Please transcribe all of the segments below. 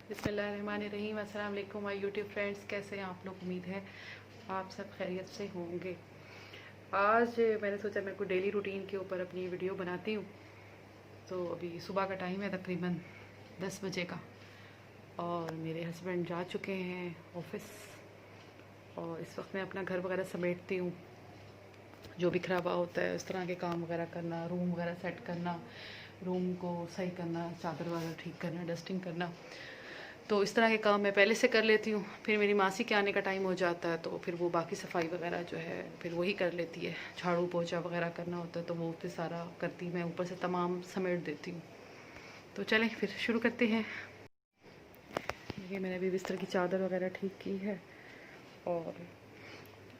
बिस्मिल्लाहिर्रहमानिर्रहीम। अस्सलाम वालेकुम माय यूट्यूब फ्रेंड्स, कैसे हैं आप लोग? उम्मीद है आप सब खैरियत से होंगे। आज मैंने सोचा मैं कोई डेली रूटीन के ऊपर अपनी वीडियो बनाती हूँ। तो अभी सुबह का टाइम है, तकरीबन 10 बजे का, और मेरे हस्बैंड जा चुके हैं ऑफिस, और इस वक्त मैं अपना घर वगैरह समेटती हूँ। जो बिखरा हुआ होता है उस तरह के काम वगैरह करना, रूम वगैरह सेट करना, रूम को सही करना, चादर वगैरह ठीक करना, डस्टिंग करना। तो इस तरह के काम मैं पहले से कर लेती हूँ। फिर मेरी मासी के आने का टाइम हो जाता है तो फिर वो बाकी सफाई वगैरह जो है फिर वही कर लेती है। झाड़ू पोछा वगैरह करना होता है तो वो फिर सारा करती, मैं ऊपर से तमाम समेट देती हूँ। तो चलें फिर शुरू करते हैं। ये मैंने अभी बिस्तर की चादर वगैरह ठीक की है, और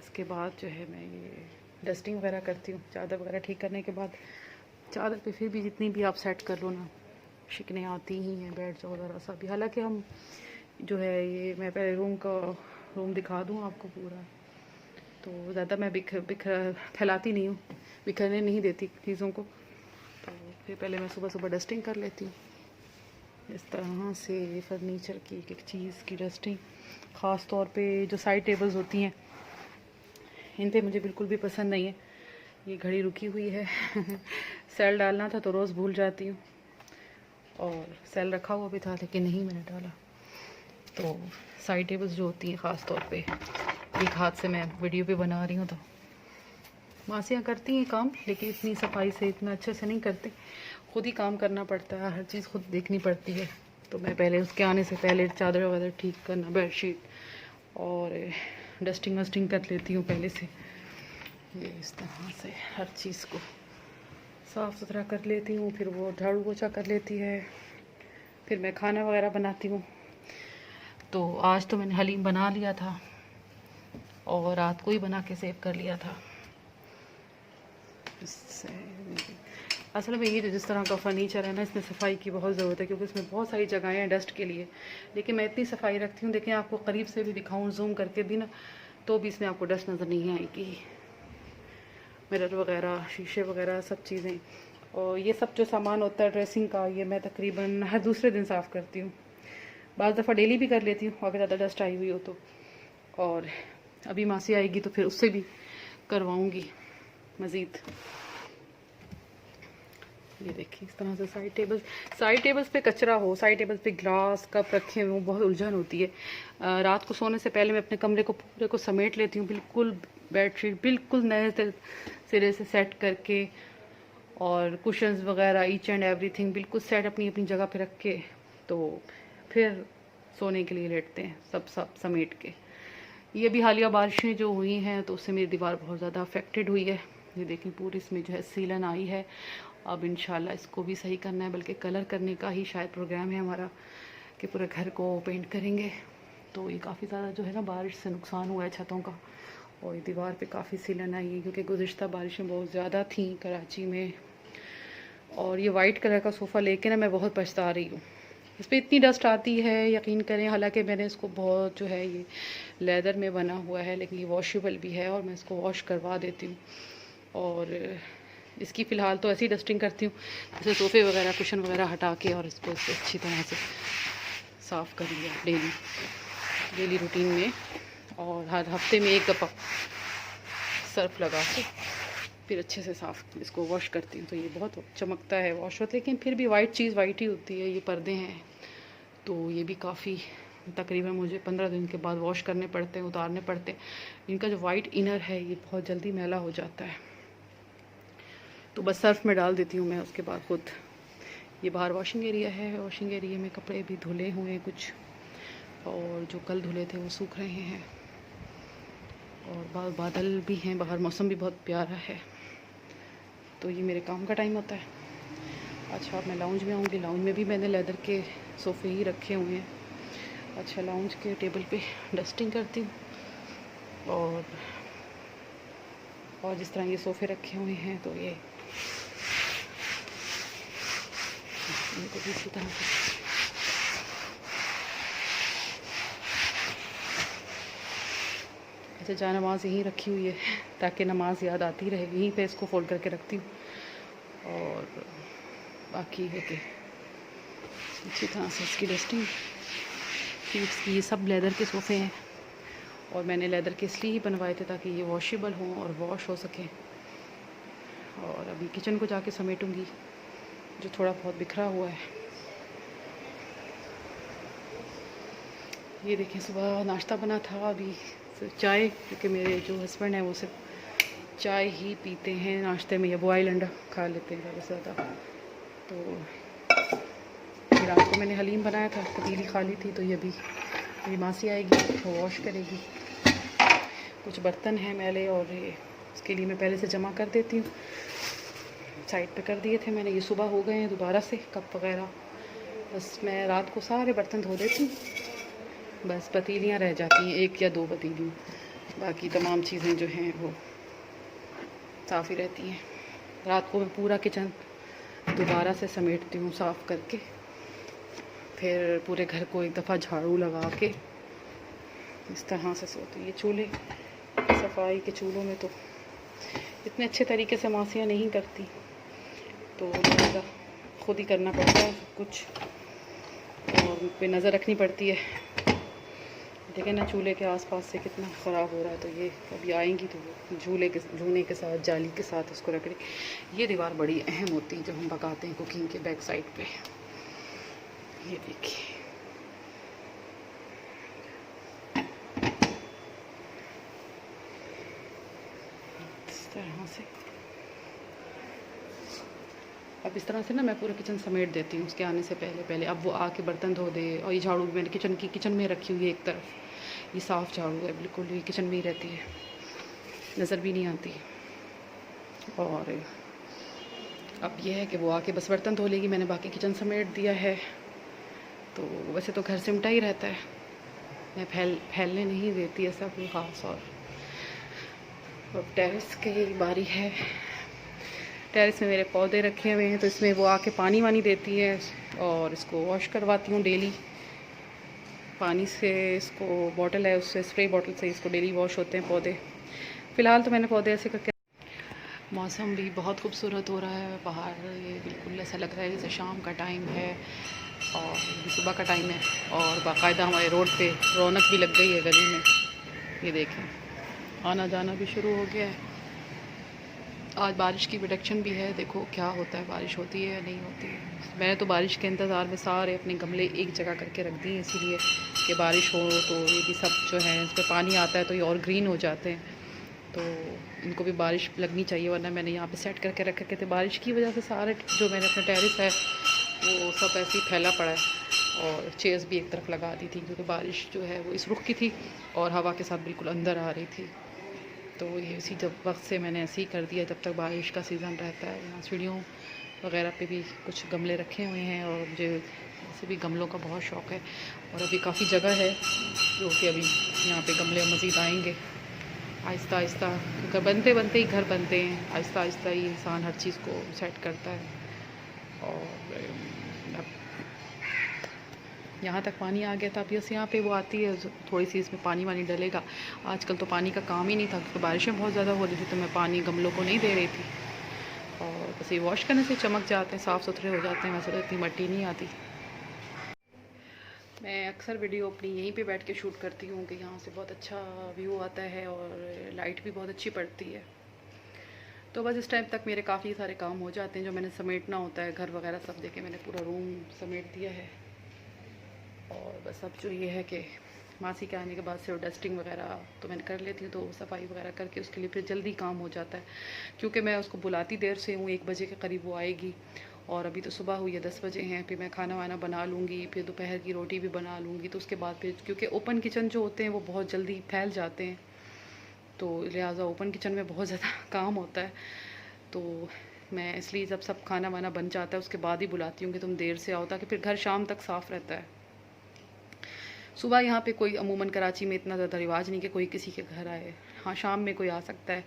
इसके बाद जो है मैं ये डस्टिंग वगैरह करती हूँ। चादर वगैरह ठीक करने के बाद चादर पे फिर भी जितनी भी आप सेट कर लो ना, शिकने आती ही हैं, बेड वगैरह सब भी। हालांकि हम जो है ये, मैं पहले रूम दिखा दूँ आपको पूरा, तो ज़्यादा मैं बिखर फैलाती नहीं हूँ, बिखरने नहीं देती चीज़ों को। तो फिर पहले मैं सुबह सुबह डस्टिंग कर लेती हूँ। इस तरह से फर्नीचर की एक चीज़ की डस्टिंग, ख़ास तौर पे जो साइड टेबल्स होती हैं, इन पे मुझे बिल्कुल भी पसंद नहीं है। ये घड़ी रुकी हुई है सेल डालना था तो रोज़ भूल जाती हूँ, और सेल रखा हुआ भी था लेकिन नहीं मैंने डाला। तो साइड टेबल्स जो होती हैं, ख़ास तौर पे एक हाथ से मैं वीडियो पे बना रही हूँ तो मासियाँ करती हैं काम, लेकिन इतनी सफाई से, इतना अच्छे से नहीं करते। खुद ही काम करना पड़ता है, हर चीज़ खुद देखनी पड़ती है। तो मैं पहले उसके आने से पहले चादर वगैरह ठीक करना, बेडशीट और डस्टिंग वस्टिंग कर लेती हूँ पहले से। ये इस तरह से हर चीज़ को साफ़ सुथरा कर लेती हूँ। फिर वो झाड़ू पोछा कर लेती है, फिर मैं खाना वगैरह बनाती हूँ। तो आज तो मैंने हलीम बना लिया था और रात को ही बना के सेव कर लिया था। असल में ये जो जिस तरह का फर्नीचर है ना, इसमें सफाई की बहुत ज़रूरत है, क्योंकि इसमें बहुत सारी जगहें हैं डस्ट के लिए। लेकिन मैं इतनी सफाई रखती हूँ, देखिए आपको करीब से भी दिखाऊँ, जूम करके भी ना, तो भी इसमें आपको डस्ट नज़र नहीं आएगी। मिरर वगैरह, शीशे वगैरह, सब चीज़ें, और ये सब जो सामान होता है ड्रेसिंग का, ये मैं तकरीबन हर दूसरे दिन साफ़ करती हूँ। बाज़ दफ़ा डेली भी कर लेती हूँ अगर ज़्यादा डस्ट आई हुई हो तो। और अभी मासी आएगी तो फिर उससे भी करवाऊँगी मज़ीद। ये देखिए इस तरह से साइड टेबल्स पे कचरा हो, साइड टेबल्स पे ग्लास कप रखे हुए, बहुत उलझन होती है। रात को सोने से पहले मैं अपने कमरे को पूरे को समेट लेती हूँ, बिल्कुल बेडशीट बिल्कुल नए सिरे से सेट करके, और कुशन्स वगैरह ईच एंड एवरीथिंग बिल्कुल सेट अपनी अपनी जगह पे रख के, तो फिर सोने के लिए लेटते हैं सब समेट के। ये भी हालिया बारिशें जो हुई हैं तो उससे मेरी दीवार बहुत ज़्यादा अफेक्टेड हुई है। ये देखिए पूरी इसमें जो है सीलन आई है। अब इंशाल्लाह इसको भी सही करना है, बल्कि कलर करने का ही शायद प्रोग्राम है हमारा, कि पूरे घर को पेंट करेंगे। तो ये काफ़ी ज़्यादा जो है ना बारिश से नुकसान हुआ है छतों का, और ये दीवार पे काफ़ी सीलन आई है, क्योंकि गुज़िश्ता बारिशें बहुत ज़्यादा थी कराची में। और ये वाइट कलर का सोफ़ा लेके ना मैं बहुत पछता रही हूँ, इस पर इतनी डस्ट आती है, यकीन करें। हालांकि मैंने इसको बहुत जो है, ये लेदर में बना हुआ है लेकिन ये वॉशेबल भी है, और मैं इसको वॉश करवा देती हूँ। और इसकी फ़िलहाल तो ऐसी डस्टिंग करती हूँ जैसे सोफ़े वगैरह कुशन वगैरह हटा के, और इसको अच्छी तरह से साफ़ कर लिया डेली रूटीन में। और हर हफ्ते में एक दफ़ा सर्फ लगा के फिर अच्छे से साफ़ इसको वॉश करती हूँ। तो ये बहुत चमकता है वॉश होता है, लेकिन फिर भी वाइट चीज़ वाइट ही होती है। ये पर्दे हैं तो ये भी काफ़ी, तकरीबन मुझे 15 दिन के बाद वॉश करने पड़ते हैं, उतारने पड़ते हैं। इनका जो वाइट इनर है ये बहुत जल्दी मैला हो जाता है, तो बस सर्फ में डाल देती हूँ मैं उसके बाद खुद। ये बाहर वॉशिंग एरिया है, वॉशिंग एरिया में कपड़े भी धुले हुए हैं कुछ, और जो कल धुले थे वो सूख रहे हैं, और बादल भी हैं बाहर, मौसम भी बहुत प्यारा है। तो ये मेरे काम का टाइम होता है। अच्छा, अब मैं लाउंज में आऊँगी। लाउंज में भी मैंने लेदर के सोफ़े ही रखे हुए हैं। अच्छा, लाउंज के टेबल पे डस्टिंग करती हूँ, और जिस तरह ये सोफ़े रखे हुए हैं तो ये इनको भी इसी तरह से अच्छा, जा नमाज यहीं रखी हुई है ताकि नमाज याद आती रहे, यहीं पे इसको फोल्ड करके रखती हूँ। और बाकी है कि अच्छी तरह से इसकी डस्टिंग सीट्स की, सब लेदर के सोफ़े हैं और मैंने लेदर के इसलिए ही बनवाए थे ताकि ये वॉशेबल हों और वॉश हो सकें। और अभी किचन को जाके समेटूंगी जो थोड़ा बहुत बिखरा हुआ है। ये देखें, सुबह नाश्ता बना था, अभी सिर्फ चाय, क्योंकि मेरे जो हस्बैंड हैं वो सिर्फ चाय ही पीते हैं नाश्ते में, या बॉयल अंडा खा लेते हैं ज़्यादा से ज़्यादा। तो रात को मैंने हलीम बनाया था, पतीली खाली थी, तो ये अभी मेरी मासी आएगी वो वॉश करेगी। कुछ बर्तन हैं मैले और उसके लिए मैं पहले से जमा कर देती हूँ, साइड पे कर दिए थे मैंने। ये सुबह हो गए हैं दोबारा से कप वगैरह, बस मैं रात को सारे बर्तन धो देती हूँ, बस पतीलियाँ रह जाती हैं, 1 या 2 पतीली, बाकी तमाम चीज़ें जो हैं वो साफ़ ही रहती हैं। रात को मैं पूरा किचन दोबारा से समेटती हूँ साफ़ करके, फिर पूरे घर को एक दफ़ा झाड़ू लगा के इस तरह से सोती। ये चूल्हे सफाई के चूल्हों में तो इतने अच्छे तरीके से मासियाँ नहीं करती, तो लिहाजा खुद ही करना पड़ता है सब कुछ और उन पर नज़र रखनी पड़ती है। देखें ना चूल्हे के आसपास से कितना ख़राब हो रहा है, तो ये अभी आएंगी तो झूने के साथ, जाली के साथ उसको रख रही। ये दीवार बड़ी अहम होती है जब हम पकाते हैं कुकिंग के बैक साइड पे। ये देखिए, इस तरह से। अब इस तरह से ना मैं पूरा किचन समेट देती हूँ उसके आने से पहले। अब वो आके बर्तन धो दे। और ये झाड़ू भी मैंने किचन में रखी हुई है एक तरफ, ये साफ़ झाड़ू है बिल्कुल, ये किचन में ही रहती है, नज़र भी नहीं आती। और अब ये है कि वो आके बस बर्तन धो लेगी, मैंने बाकी किचन समेट दिया है। तो वैसे तो घर सिमटा ही रहता है, मैं फैलने नहीं देती ऐसा कोई ख़ास। और अब टेरेस की बारी है। टेरेस में मेरे पौधे रखे हुए हैं, तो इसमें वो आके पानी वानी देती है और इसको वॉश करवाती हूँ डेली पानी से। इसको बॉटल है, उससे स्प्रे बॉटल से इसको डेली वॉश होते हैं पौधे। फ़िलहाल तो मैंने पौधे ऐसे करके। मौसम भी बहुत खूबसूरत हो रहा है बाहर, ये बिल्कुल ऐसा लग रहा है जैसे शाम का टाइम है और सुबह का टाइम है, और बाकायदा हमारे रोड पे रौनक भी लग गई है गली में। ये देखें, आना जाना भी शुरू हो गया है। आज बारिश की प्रेडिक्शन भी है, देखो क्या होता है, बारिश होती है या नहीं होती है। मैंने तो बारिश के इंतज़ार में सारे अपने गमले एक जगह करके रख दिए, इसीलिए कि बारिश हो तो ये भी सब जो है इस पर पानी आता है तो ये और ग्रीन हो जाते हैं, तो इनको भी बारिश लगनी चाहिए। वरना मैंने यहाँ पे सेट करके रखे थे, बारिश की वजह से सारे जो मैंने अपना टेरेस है वो सब ऐसे ही फैला पड़ा है। और चेयर्स भी एक तरफ लगा दी थी क्योंकि बारिश जो है वो इस रुख की थी और हवा के साथ बिल्कुल अंदर आ रही थी। तो ये इसी जब वक्त से मैंने ऐसे ही कर दिया, जब तक बारिश का सीज़न रहता है। यहाँ सीढ़ियों वगैरह पे भी कुछ गमले रखे हुए हैं और मुझे वैसे भी गमलों का बहुत शौक़ है। और अभी काफ़ी जगह है जो कि अभी यहाँ पे गमले मज़ीद आएंगे आहिस्ता आहिस्ता, क्योंकि बनते बनते ही घर बनते हैं, आहिस्ता आहिस्ता ही इंसान हर चीज़ को सेट करता है। और अब यहाँ तक पानी आ गया था, अभी बस यहाँ पे वो आती है थोड़ी सी, इसमें पानी वानी डलेगा। आजकल तो पानी का काम ही नहीं था क्योंकि बारिशें बहुत ज़्यादा हो रही थी, तो मैं पानी गमलों को नहीं दे रही थी। और बस ये वॉश करने से चमक जाते हैं, साफ़ सुथरे हो जाते हैं, वैसे तो इतनी मट्टी नहीं आती। मैं अक्सर वीडियो अपनी यहीं पे बैठ के शूट करती हूँ कि यहाँ से बहुत अच्छा व्यू आता है और लाइट भी बहुत अच्छी पड़ती है। तो बस इस टाइम तक मेरे काफ़ी सारे काम हो जाते हैं जो मैंने समेटना होता है, घर वगैरह सब देखे मैंने पूरा रूम समेट दिया है। और बस अब जो ये है कि मासी के आने के बाद से डस्टिंग वगैरह तो मैंने कर लेती हूँ, तो सफाई वगैरह करके उसके लिए फिर जल्दी काम हो जाता है, क्योंकि मैं उसको बुलाती देर से हूँ। 1 बजे के करीब वो आएगी और अभी तो सुबह हुई है, 10 बजे हैं। फिर मैं खाना वाना बना लूँगी, फिर दोपहर की रोटी भी बना लूँगी। तो उसके बाद फिर क्योंकि ओपन किचन जो होते हैं वो बहुत जल्दी फैल जाते हैं, तो लिहाजा ओपन किचन में बहुत ज़्यादा काम होता है। तो मैं इसलिए जब सब खाना वाना बन जाता है उसके बाद ही बुलाती हूँ कि तुम देर से आओ, ताकि फिर घर शाम तक साफ़ रहता है। सुबह यहाँ पे कोई अमूमन कराची में इतना ज़्यादा रिवाज नहीं कि कोई किसी के घर आए। हाँ, शाम में कोई आ सकता है,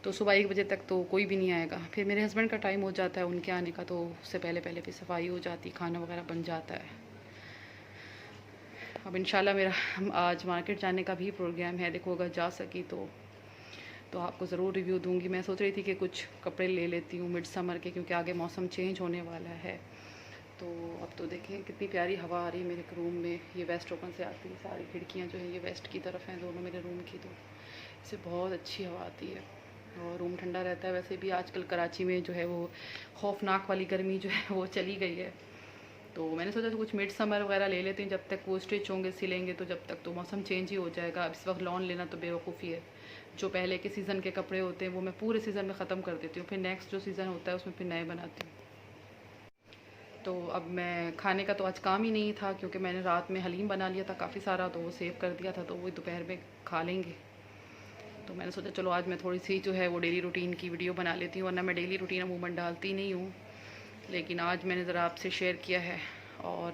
तो सुबह 1 बजे तक तो कोई भी नहीं आएगा। फिर मेरे हस्बैंड का टाइम हो जाता है उनके आने का, तो उससे पहले पहले फिर सफाई हो जाती, खाना वगैरह बन जाता है। अब इंशाल्लाह मेरा आज मार्केट जाने का भी प्रोग्राम है, देखो अगर जा सकी तो आपको ज़रूर रिव्यू दूँगी। मैं सोच रही थी कि कुछ कपड़े ले लेती हूँ मिड समर के, क्योंकि आगे मौसम चेंज होने वाला है। तो अब तो देखें कितनी प्यारी हवा आ रही है मेरे रूम में। ये वेस्ट ओपन से आती है, सारी खिड़कियाँ जो हैं ये वेस्ट की तरफ हैं दोनों मेरे रूम की, तो इससे बहुत अच्छी हवा आती है और रूम ठंडा रहता है। वैसे भी आजकल कराची में जो है वो खौफनाक वाली गर्मी जो है वो चली गई है, तो मैंने सोचा तो कुछ मिड समर वगैरह ले लेती हूँ, जब तक वो स्टिच होंगे सिलेंगे तो जब तक तो मौसम चेंज ही हो जाएगा। अब इस वक्त लॉन लेना तो बेवकूफ़ी है। जो पहले के सीज़न के कपड़े होते हैं वो मैं पूरे सीज़न में ख़त्म कर देती हूँ, फिर नेक्स्ट जो सीज़न होता है उसमें फिर नए बनाती हूँ। तो अब मैं खाने का तो आज काम ही नहीं था, क्योंकि मैंने रात में हलीम बना लिया था काफ़ी सारा, तो वो सेव कर दिया था, तो वो दोपहर में खा लेंगे। तो मैंने सोचा चलो आज मैं थोड़ी सी जो है वो डेली रूटीन की वीडियो बना लेती हूँ, वरना मैं डेली रूटीन अमूमन डालती नहीं हूँ, लेकिन आज मैंने ज़रा आपसे शेयर किया है। और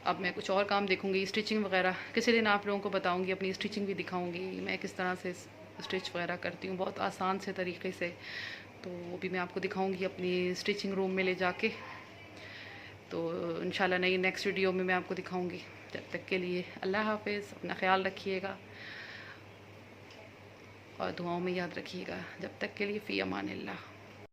अब मैं कुछ और काम देखूँगी, स्टिचिंग वगैरह किसी दिन आप लोगों को बताऊँगी, अपनी स्टिचिंग भी दिखाऊँगी मैं किस तरह से स्टिच वगैरह करती हूँ, बहुत आसान से तरीके से। तो वो भी मैं आपको दिखाऊँगी अपनी स्टिचिंग रूम में ले जाके। तो इंशाल्लाह नई नेक्स्ट वीडियो में मैं आपको दिखाऊंगी। जब तक के लिए अल्लाह हाफ़िज़, अपना ख्याल रखिएगा और दुआओं में याद रखिएगा। जब तक के लिए फ़ी अमानिल्लाह।